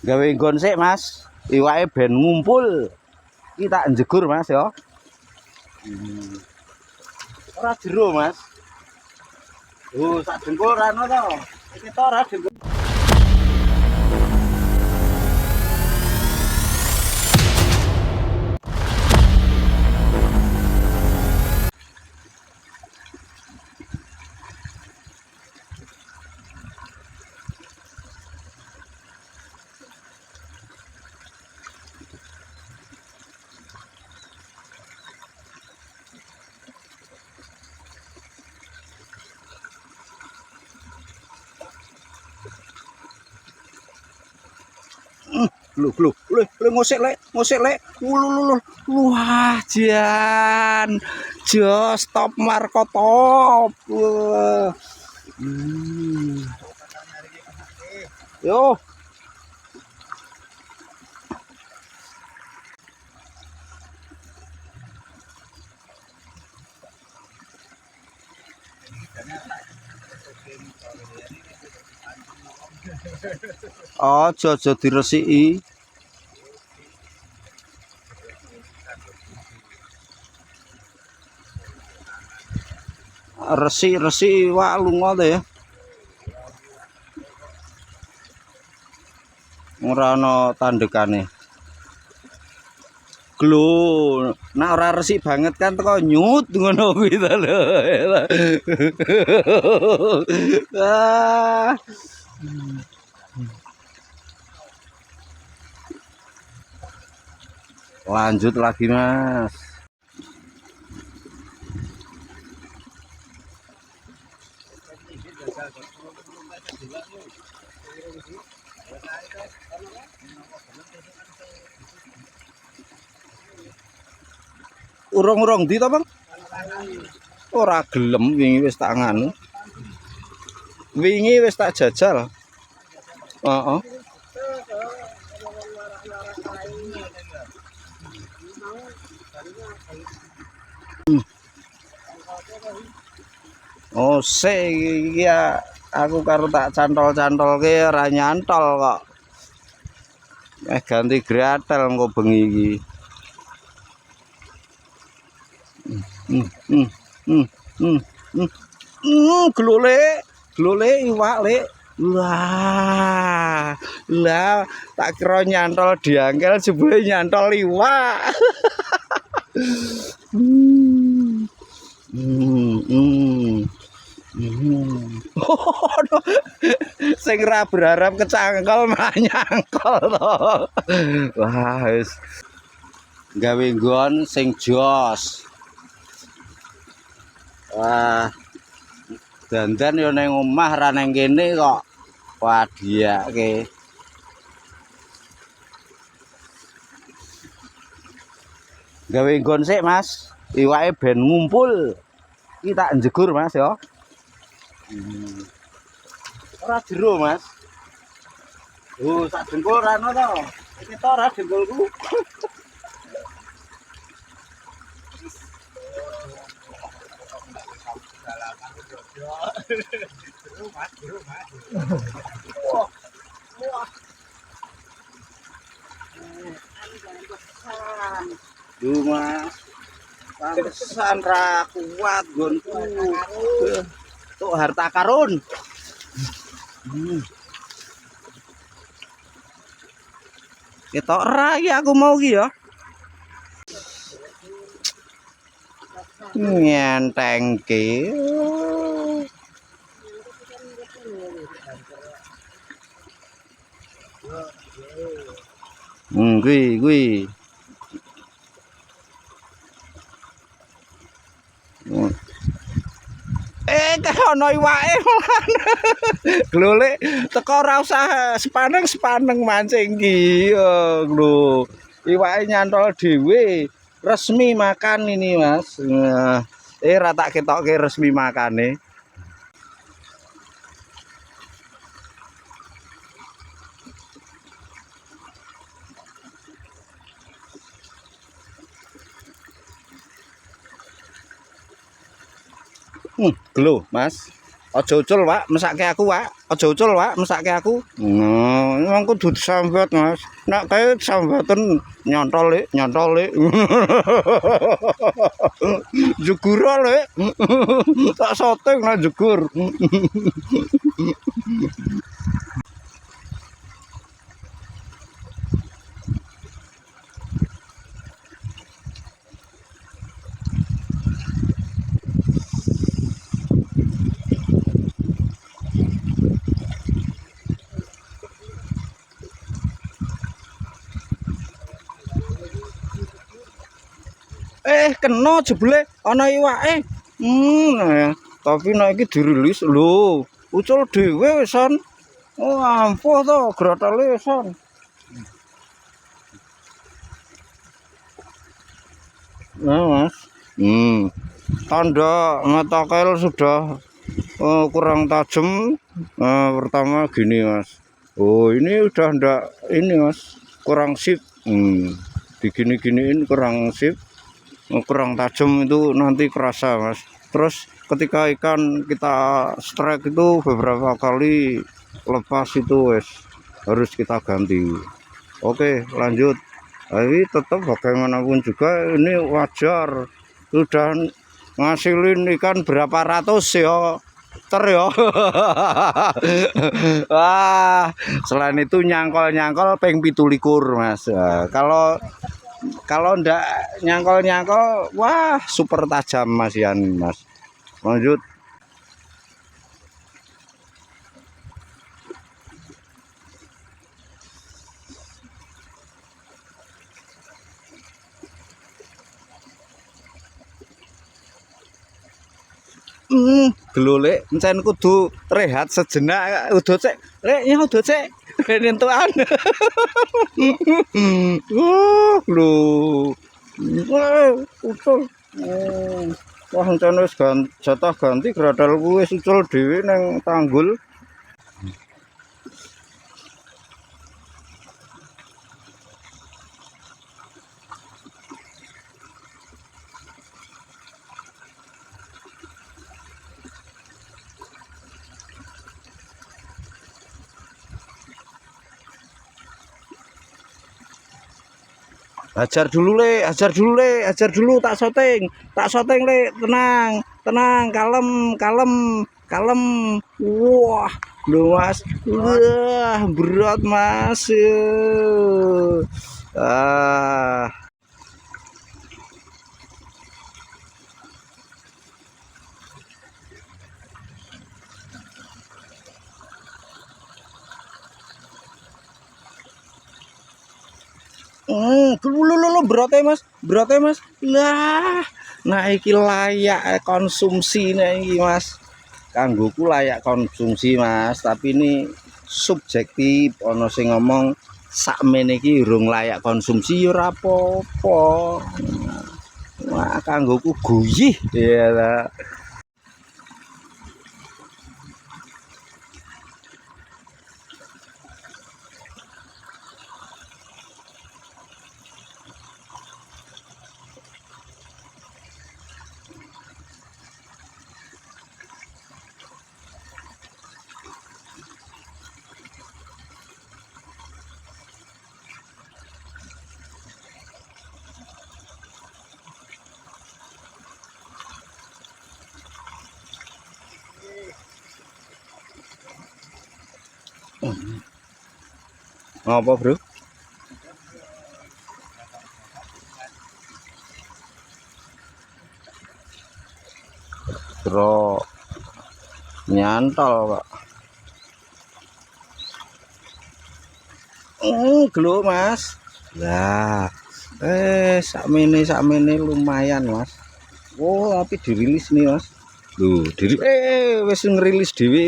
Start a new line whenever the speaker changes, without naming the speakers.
Gawe nggon sik, Mas. Iwake ben ngumpul. Iki tak njegur, Mas ya. Ora jero, Mas. Oh, sak dengkul rano to. Iki to ora dengkul. Lu, ngosek lek. Wah, jan. Jos top Marco top. Wah. Yo. Aja diresiki. Resi wak lunga to ya. Ora ana tandekane. Glo, nek ora resik banget kan teko nyut ngono kuwi to lho. Ah. Lanjut lagi, Mas. Urung-urung ndi to, Bang? Ora gelem wingi wis tak nganu. Wingi wis tak jajal. Heeh. Oh, sik iki ya aku karo tak cantol-cantolke ora nyantol kok. Ganti gratel engko bengi iki. Glole iwak lek. Wah. Lah tak kira nyantol diangkel jebule nyantol iwak. Sing ra berharap kecangkel malah nyangkol to. Wah, wis gawe nggon sing jos. Wah. Dandan yo ning omah ra ning kene kok. Wah, diake. Gawe nggon sik, Mas. Iwake ben ngumpul. Iki tak njegur, Mas ya. Ora jero, Mas. Oh, sak dengkul rano to. Iki to ora dengkulku. Duh, Mas. Pantesan ra kuat gonku. Tuk harta karun. Ketok ra iki aku mau iki ya. Nyentengke. Kuwi. Ono iwake. Glole teko ora usah sepaneng mancing iki. Lho. Iwake nyantol dhewe. Resmi makan ini, Mas. Ra tak ketokke resmi makane. Gelo, Mas. Aja ucul, Wak, mesake aku, Wak. Aja ucul, Wak, mesake aku. memang kudu disambat, Mas. Nek kae sambatan nyontol le. Jegur le. Tak syuting nang jegur. Kena jebule ana iwake. Nah ya. Tapi nek iki dirilis lho, ucul dhewe wisan. Oh, ampuh to grotole wisan. Nah, Mas. Tanda mata kail sudah kurang tajam. Pertama gini, Mas. Oh, ini udah ndak ini, Mas. Kurang sip. Digini-giniin kurang sip. Kurang tajam itu nanti kerasa, Mas. Terus ketika ikan kita strike itu beberapa kali lepas itu harus kita ganti. Oke, lanjut. Tapi tetap bagaimanapun juga ini wajar, sudah ngasilin ikan berapa ratus ya ya. Wah, selain itu nyangkol peng 17, Mas. Kalau ndak nyangkol, wah super tajam Mas Yan, Mas. Lanjut. Gelolek encen kudu rehat sejenak, udah cek. Lek ya udah cek. Nentuan. Lho. Ucul. Wah encen wis jatah ganti gradalku wis ucul dhewe nang tanggul. Ajar dulu tak syuting le, tenang, kalem. Wah, lho Mas, wah berat Mas. Berate Mas. Lah, nah iki layak konsumsi iki Mas. Kanggoku layak konsumsi Mas, tapi ini subjektif. Ono sing ngomong sakmene iki urung layak konsumsi ya ora apa-apa. Wah, kanggoku guyih ya lah. Apa, Bro? Bro, nyantol, Pak. Gelo, Mas. Lah, sakmene lumayan, Mas. Oh, tapi dirilis nih, Mas. Loh, wis ngerilis dhewe.